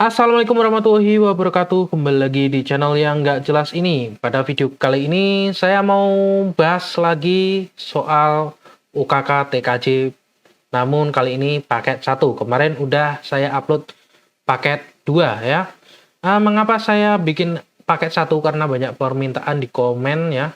Assalamualaikum warahmatullahi wabarakatuh. Kembali lagi di channel yang nggak jelas ini. Pada video kali ini saya mau bahas lagi soal UKK TKJ. Namun kali ini paket 1. Kemarin udah saya upload paket 2 ya. Mengapa saya bikin paket 1? Karena banyak permintaan di komen ya.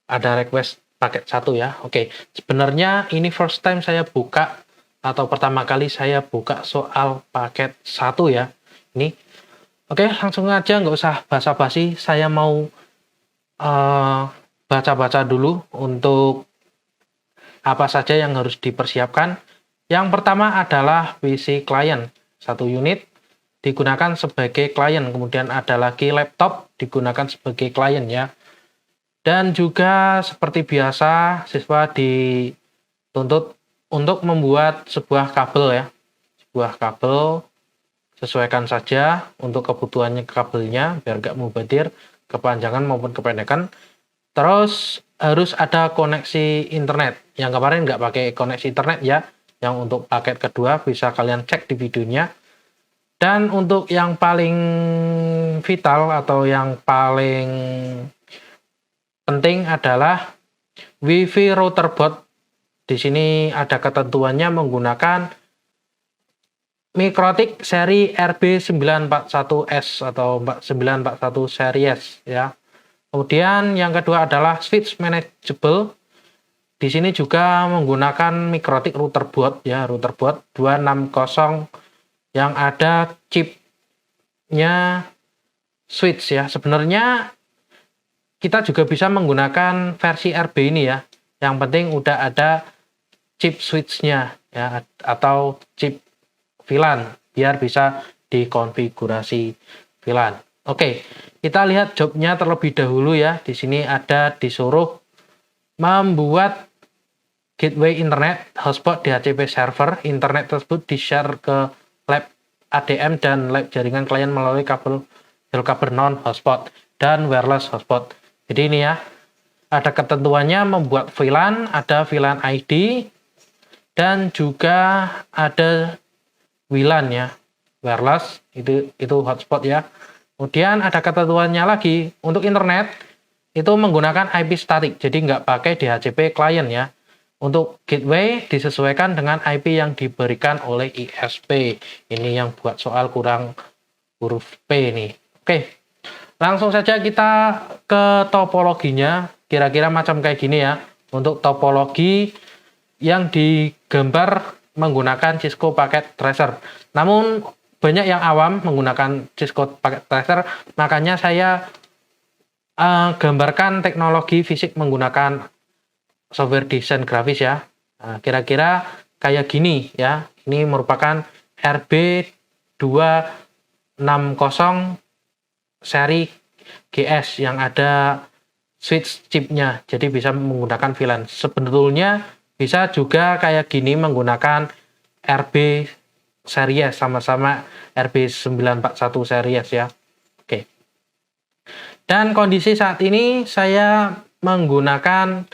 Ada request paket 1 ya. Oke, sebenarnya ini first time saya buka atau pertama kali saya buka soal paket 1 ya. Ini. Oke, langsung aja nggak usah basa-basi. Saya mau baca-baca dulu untuk apa saja yang harus dipersiapkan. Yang pertama adalah PC client. 1 unit digunakan sebagai klien. Kemudian ada lagi laptop digunakan sebagai klien ya. Dan juga seperti biasa siswa dituntut untuk membuat sebuah kabel ya. Sebuah kabel, sesuaikan saja untuk kebutuhannya kabelnya biar nggak mubazir kepanjangan maupun kependekan. Terus harus ada koneksi internet. Yang kemarin nggak pakai koneksi internet ya. Yang untuk paket kedua bisa kalian cek di videonya. Dan untuk yang paling vital atau yang paling penting adalah WiFi router board. Di sini ada ketentuannya menggunakan Mikrotik seri RB941S atau 941 series ya. Kemudian yang kedua adalah switch manageable. Di sini juga menggunakan Mikrotik router board ya, router board 260 yang ada chipnya switch ya. Sebenarnya kita juga bisa menggunakan versi RB ini ya. Yang penting udah ada chip switch-nya ya atau chip VLAN biar bisa dikonfigurasi VLAN. Oke, kita lihat jobnya terlebih dahulu ya. Di sini ada disuruh membuat gateway internet hotspot DHCP server. Internet tersebut di-share ke lab ADM dan lab jaringan klien melalui kabel non hotspot dan wireless hotspot. Jadi ini ya, ada ketentuannya membuat VLAN, ada VLAN ID, dan juga ada WLAN ya, wireless, itu hotspot ya. Kemudian ada ketentuannya lagi, untuk internet, itu menggunakan IP static, jadi nggak pakai DHCP client ya. Untuk gateway disesuaikan dengan IP yang diberikan oleh ISP. Ini yang buat soal kurang huruf P nih. Oke. Langsung saja kita ke topologinya, kira-kira macam kayak gini ya. Untuk topologi yang digambar menggunakan Cisco Packet Tracer. Namun banyak yang awam menggunakan Cisco Packet Tracer, makanya saya gambarkan teknologi fisik menggunakan software desain grafis ya. Kira-kira kayak gini ya. Ini merupakan RB260 seri GS yang ada switch chipnya, jadi bisa menggunakan VLAN. Sebetulnya bisa juga kayak gini menggunakan RB series, sama-sama RB941 series ya. Oke. Dan kondisi saat ini saya menggunakan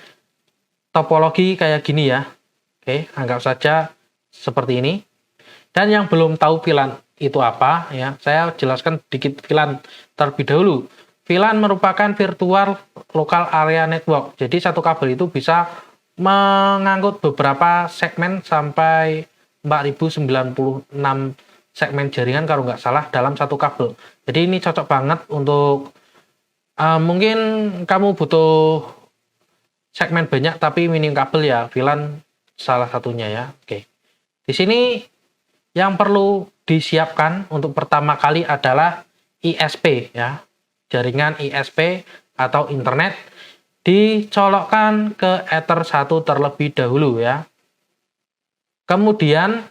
topologi kayak gini ya. Oke, anggap saja seperti ini. Dan yang belum tahu VLAN itu apa ya, saya jelaskan sedikit VLAN terlebih dahulu. VLAN merupakan virtual local area network. Jadi satu kabel itu bisa mengangkut beberapa segmen sampai 4096 segmen jaringan kalau nggak salah dalam satu kabel. Jadi ini cocok banget untuk mungkin kamu butuh segmen banyak tapi minim kabel ya, VLAN salah satunya ya. Oke. Di sini yang perlu disiapkan untuk pertama kali adalah ISP ya. Jaringan ISP atau internet dicolokkan ke Ether 1 terlebih dahulu ya. Kemudian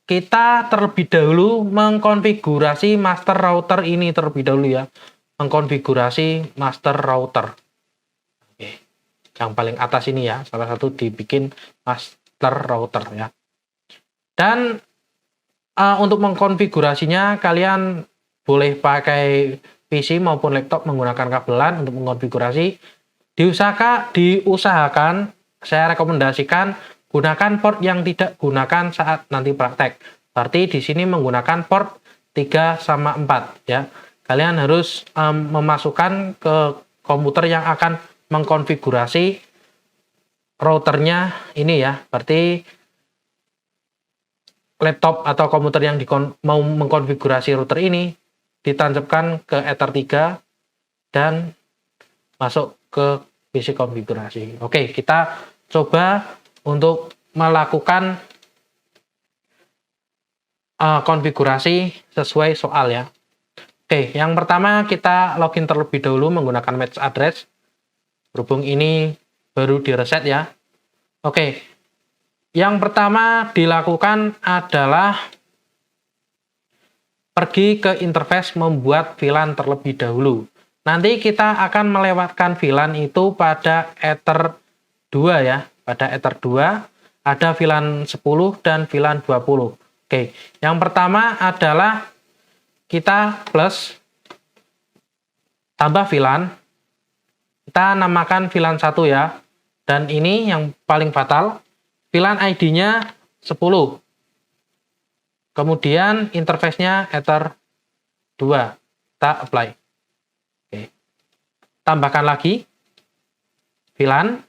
kita terlebih dahulu mengkonfigurasi master router ini terlebih dahulu ya. Mengkonfigurasi master router. Oke. Yang paling atas ini ya, salah satu dibikin master router ya. Dan untuk mengkonfigurasinya kalian boleh pakai PC maupun laptop menggunakan kabelan untuk mengkonfigurasi. Diusahakan saya rekomendasikan gunakan port yang tidak gunakan saat nanti praktek. Berarti di sini menggunakan port 3 sama 4 ya. Kalian harus memasukkan ke komputer yang akan mengkonfigurasi routernya ini ya. Berarti laptop atau komputer yang mau mengkonfigurasi router ini ditancapkan ke Ether 3 dan masuk ke PC konfigurasi. Oke, kita coba untuk melakukan konfigurasi sesuai soal ya. Oke, yang pertama kita login terlebih dahulu menggunakan match address. Berhubung ini baru direset ya. Oke, yang pertama dilakukan adalah pergi ke interface membuat VLAN terlebih dahulu. Nanti kita akan melewatkan VLAN itu pada Ether 2 ya. Pada Ether 2 ada VLAN 10 dan VLAN 20. Oke, yang pertama adalah kita plus tambah VLAN. Kita namakan VLAN 1 ya. Dan ini yang paling fatal, VLAN ID-nya 10. Kemudian interface-nya Ether 2. Kita apply. Oke. Tambahkan lagi VLAN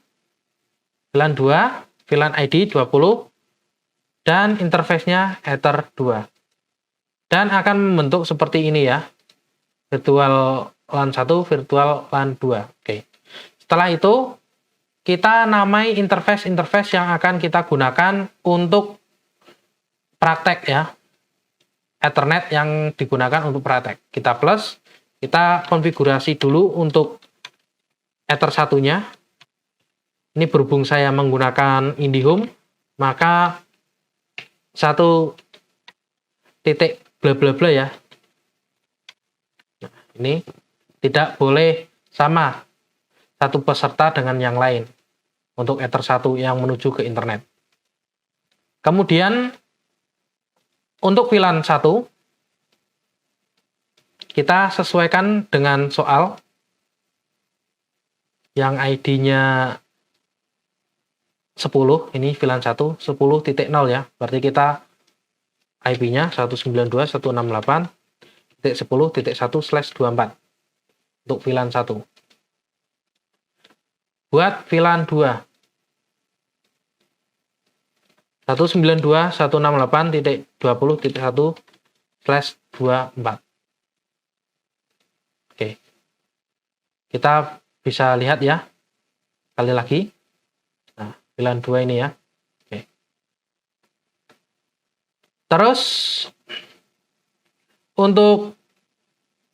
2, VLAN ID 20. Dan interface-nya Ether 2. Dan akan membentuk seperti ini ya. Virtual LAN 1, virtual LAN 2. Oke. Setelah itu, kita namai interface yang akan kita gunakan untuk praktek ya. Ethernet yang digunakan untuk praktek. Kita plus, kita konfigurasi dulu untuk Ether 1-nya. Ini berhubung saya menggunakan IndiHome, maka satu titik bla bla bla ya. Nah, ini tidak boleh sama satu peserta dengan yang lain untuk Ether 1 yang menuju ke internet. Kemudian untuk VLAN 1 kita sesuaikan dengan soal yang ID-nya 10, ini VLAN 1, 10.0 ya. Berarti kita IP-nya 192.168.10.1/24 untuk VLAN 1. Buat VLAN 2. 192.168.20.1/24. Oke. Kita bisa lihat ya. Kali lagi. Nah, VLAN 2 ini ya. Oke. Terus untuk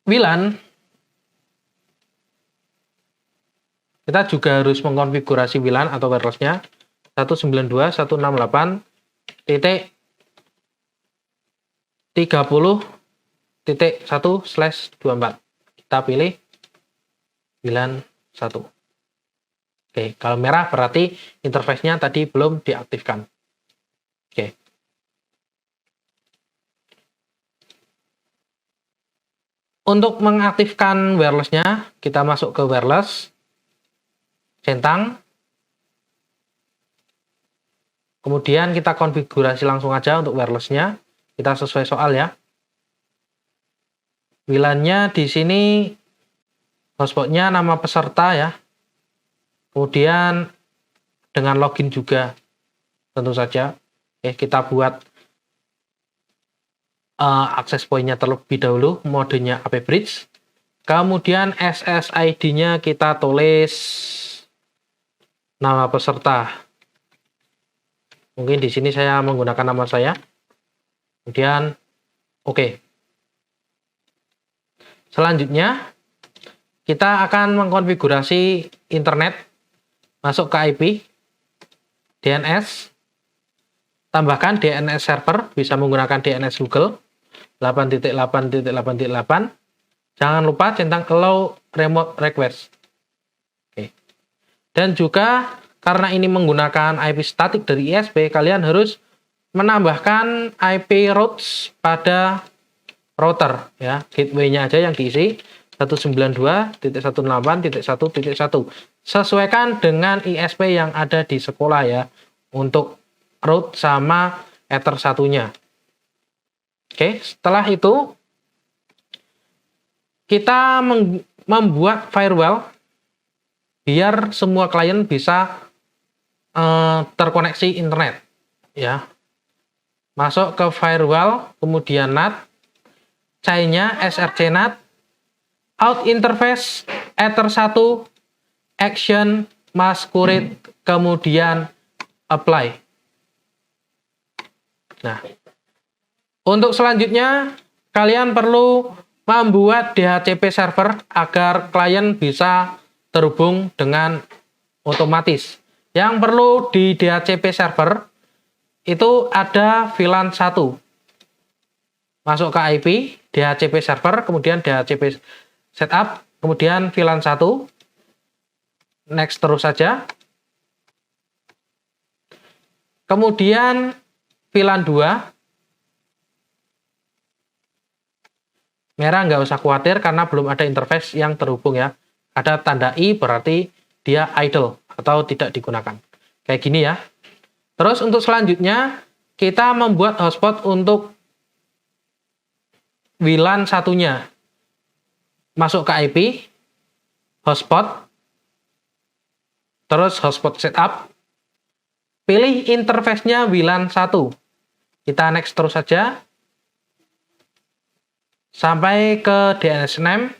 VLAN kita juga harus mengkonfigurasi VLAN atau wireless-nya 192.168.30.1/24. Kita pilih VLAN 1. Oke, kalau merah berarti interface-nya tadi belum diaktifkan. Oke. Untuk mengaktifkan wireless-nya, kita masuk ke wireless, centang, kemudian kita konfigurasi langsung aja untuk wireless-nya, kita sesuai soal ya. WLAN-nya di sini hotspot-nya nama peserta ya. Kemudian dengan login juga tentu saja. Kita buat access point-nya terlebih dahulu, modenya AP Bridge. Kemudian SSID-nya kita tulis nama peserta. Mungkin di sini saya menggunakan nama saya. Kemudian oke. Selanjutnya kita akan mengkonfigurasi internet masuk ke IP DNS. Tambahkan DNS server, bisa menggunakan DNS Google 8.8.8.8. Jangan lupa centang allow remote request. Oke. Dan juga karena ini menggunakan IP statik dari ISP, kalian harus menambahkan IP routes pada router ya. Gateway-nya aja yang diisi 192.168.1.1. Sesuaikan dengan ISP yang ada di sekolah ya untuk route sama Ether 1-nya. Oke, setelah itu kita membuat firewall biar semua klien bisa terkoneksi internet, ya. Masuk ke firewall, kemudian NAT, chain-nya src NAT, out interface, ether 1, action, masquerade, kemudian apply. Nah, untuk selanjutnya kalian perlu membuat DHCP server agar klien bisa terhubung dengan otomatis. Yang perlu di DHCP server itu ada VLAN 1. Masuk ke IP, DHCP server, kemudian DHCP setup, kemudian VLAN 1. Next terus saja. Kemudian VLAN 2. Merah nggak usah khawatir karena belum ada interface yang terhubung ya. Ada tanda I berarti dia idle atau tidak digunakan. Kayak gini ya. Terus untuk selanjutnya kita membuat hotspot untuk VLAN satunya. Masuk ke IP, hotspot, terus hotspot setup. Pilih interface-nya VLAN 1. Kita next terus saja. Sampai ke DNS name.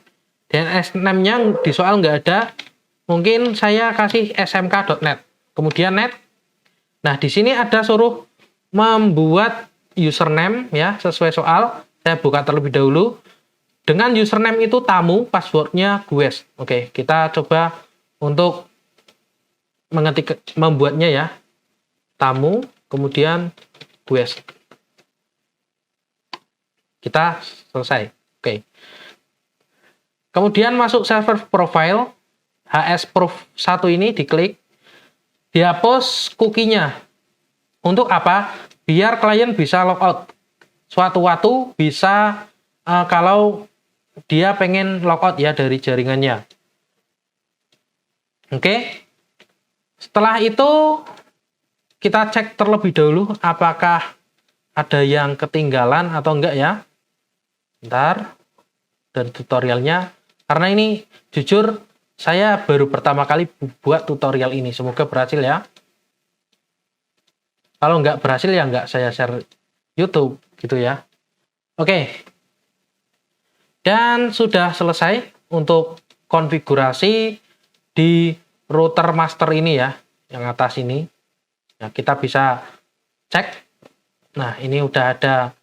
DNS name-nya di soal nggak ada. Mungkin saya kasih smk.net. Kemudian net. Nah, di sini ada suruh membuat username ya sesuai soal. Saya buka terlebih dahulu. Dengan username itu tamu, passwordnya guest. Oke, kita coba untuk membuatnya ya. Tamu, kemudian guest. Kita selesai. Oke. Kemudian masuk server profile. hsproof 1 ini diklik. Dihapus cookie-nya. Untuk apa? Biar klien bisa logout. Suatu waktu bisa kalau dia pengen logout ya dari jaringannya. Oke. Setelah itu kita cek terlebih dahulu apakah ada yang ketinggalan atau enggak ya. Bentar. Dan tutorialnya. Karena ini jujur saya baru pertama kali buat tutorial ini. Semoga berhasil ya. Kalau nggak berhasil ya nggak saya share YouTube gitu ya. Oke. Dan sudah selesai untuk konfigurasi di router master ini ya. Yang atas ini. Nah, kita bisa cek. Nah, ini udah ada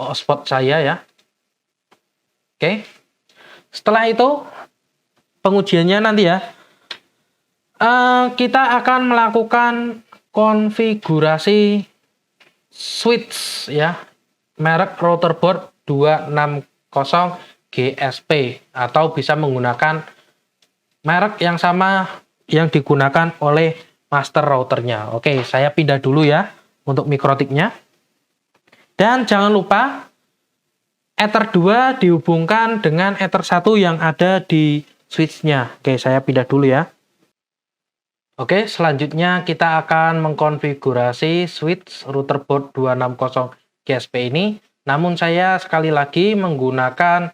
hotspot saya ya. Oke. Setelah itu pengujiannya nanti ya. Kita akan melakukan konfigurasi switch ya. Merek routerboard 260 GSP atau bisa menggunakan merek yang sama yang digunakan oleh master routernya. Oke, saya pindah dulu ya untuk mikrotiknya. Dan jangan lupa Ether 2 dihubungkan dengan Ether 1 yang ada di switch-nya. Oke, saya pindah dulu ya. Oke, selanjutnya kita akan mengkonfigurasi switch routerboard 260 GSP ini. Namun saya sekali lagi menggunakan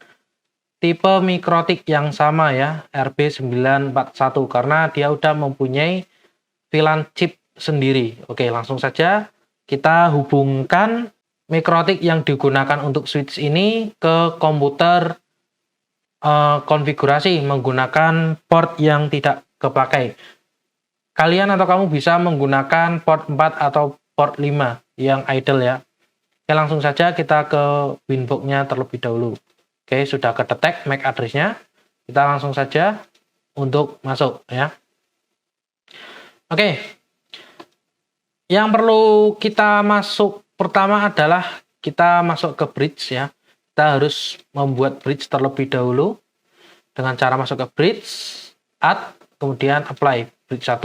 tipe mikrotik yang sama ya, RB941 karena dia udah mempunyai VLAN chip sendiri. Oke, langsung saja kita hubungkan mikrotik yang digunakan untuk switch ini ke komputer konfigurasi menggunakan port yang tidak kepakai. Kalian atau kamu bisa menggunakan port 4 atau port 5 yang idle ya. Oke, langsung saja kita ke Winbox-nya terlebih dahulu. Oke, sudah kedetek MAC address-nya. Kita langsung saja untuk masuk ya. Oke. Yang perlu kita masuk pertama adalah kita masuk ke bridge ya. Kita harus membuat bridge terlebih dahulu. Dengan cara masuk ke bridge, add, kemudian apply bridge 1.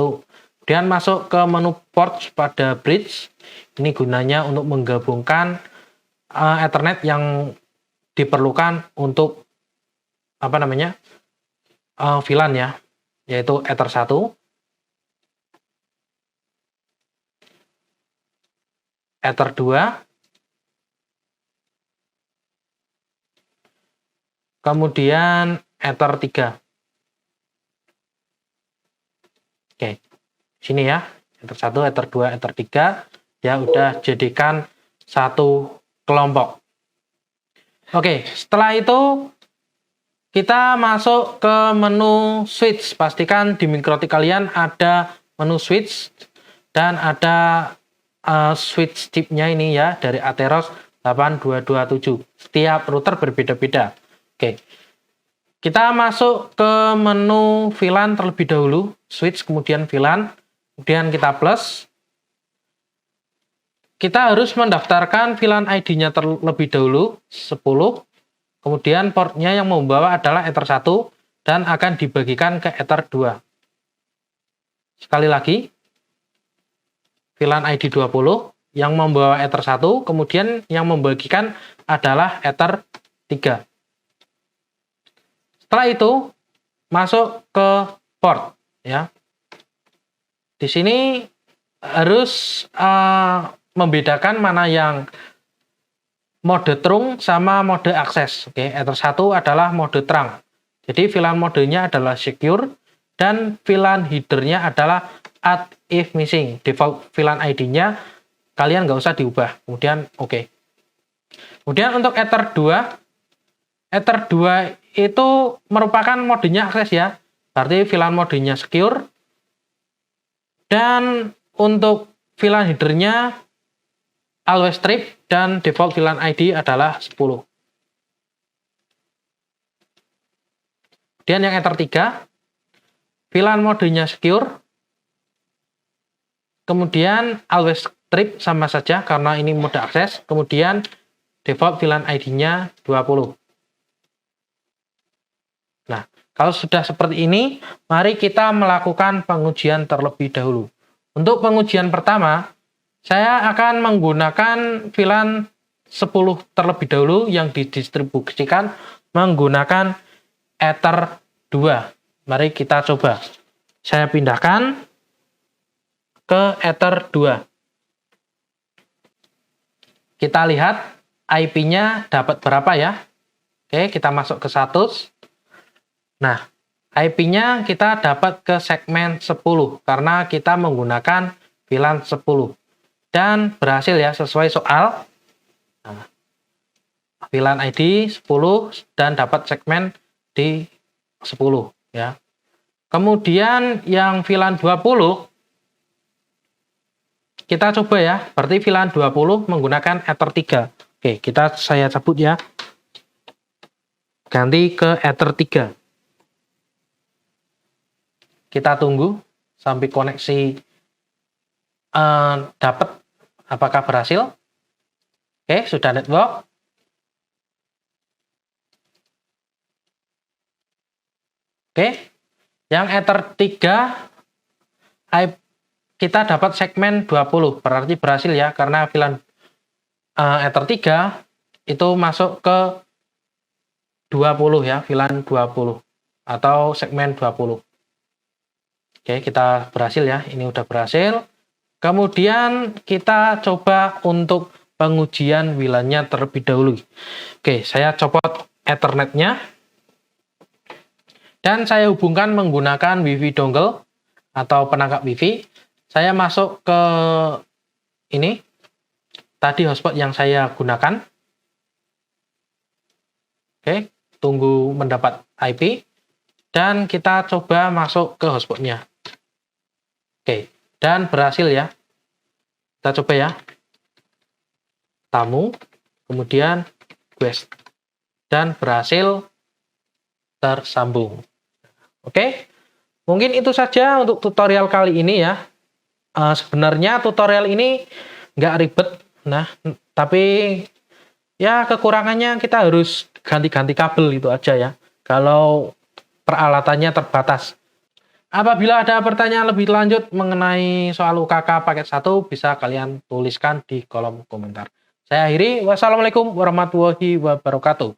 Kemudian masuk ke menu port pada bridge. Ini gunanya untuk menggabungkan Ethernet yang diperlukan untuk VLAN ya, yaitu Ether 1, Ether 2, kemudian Ether 3. Oke, sini ya, Ether 1, Ether 2, Ether 3, ya udah jadikan satu kelompok. Oke, setelah itu kita masuk ke menu switch. Pastikan di mikrotik kalian ada menu switch dan ada switch chipnya ini ya dari Atheros 8227. Setiap router berbeda-beda. Oke. Kita masuk ke menu VLAN terlebih dahulu, switch kemudian VLAN, kemudian kita plus. Kita harus mendaftarkan VLAN ID-nya terlebih dahulu 10. Kemudian portnya yang membawa adalah Ether 1 dan akan dibagikan ke Ether 2. Sekali lagi, VLAN ID 20 yang membawa Ether 1, kemudian yang membagikan adalah Ether 3. Setelah itu, masuk ke port. Ya. Di sini harus membedakan mana yang mode trunk sama mode akses. Oke, Ether 1 adalah mode trunk. Jadi VLAN modenya adalah secure dan VLAN headernya adalah add if missing. Default VLAN ID-nya kalian nggak usah diubah. Kemudian oke. Kemudian untuk Ether 2 itu merupakan modenya akses ya. Berarti VLAN modenya secure. Dan untuk VLAN headernya always strip dan default VLAN ID adalah 10. Kemudian yang Ether 3, VLAN modenya secure, kemudian always strip sama saja karena ini mode akses, kemudian default VLAN ID-nya 20. Nah, kalau sudah seperti ini, mari kita melakukan pengujian terlebih dahulu. Untuk pengujian pertama, saya akan menggunakan VLAN 10 terlebih dahulu yang didistribusikan menggunakan Ether 2. Mari kita coba. Saya pindahkan ke Ether 2. Kita lihat IP-nya dapat berapa ya. Oke, kita masuk ke status. Nah, IP-nya kita dapat ke segmen 10 karena kita menggunakan VLAN 10. Dan berhasil ya sesuai soal. Nah, VLAN ID 10 dan dapat segmen di 10 ya. Kemudian yang VLAN 20 kita coba ya. Berarti VLAN 20 menggunakan Ether 3. Oke, saya cabut ya. Ganti ke Ether 3. Kita tunggu sampai koneksi dapat. Apakah berhasil? Oke, sudah network. Oke, yang Ether 3 kita dapat segmen 20, berarti berhasil ya, karena VLAN Ether 3 itu masuk ke 20 ya, VLAN 20 atau segmen 20. Oke, kita berhasil ya, ini udah berhasil. Kemudian kita coba untuk pengujian WLAN-nya terlebih dahulu. Oke, saya copot Ethernet-nya. Dan saya hubungkan menggunakan WiFi dongle atau penangkap WiFi. Saya masuk ke ini. Tadi hotspot yang saya gunakan. Oke, tunggu mendapat IP. Dan kita coba masuk ke hotspotnya. Oke. Dan berhasil ya. Kita coba ya. Tamu, kemudian guest. Dan berhasil tersambung. Oke. Mungkin itu saja untuk tutorial kali ini ya. Sebenarnya tutorial ini nggak ribet. Nah, tapi ya kekurangannya kita harus ganti-ganti kabel itu aja ya. Kalau peralatannya terbatas. Apabila ada pertanyaan lebih lanjut mengenai soal UKK paket 1, bisa kalian tuliskan di kolom komentar. Saya akhiri, wassalamualaikum warahmatullahi wabarakatuh.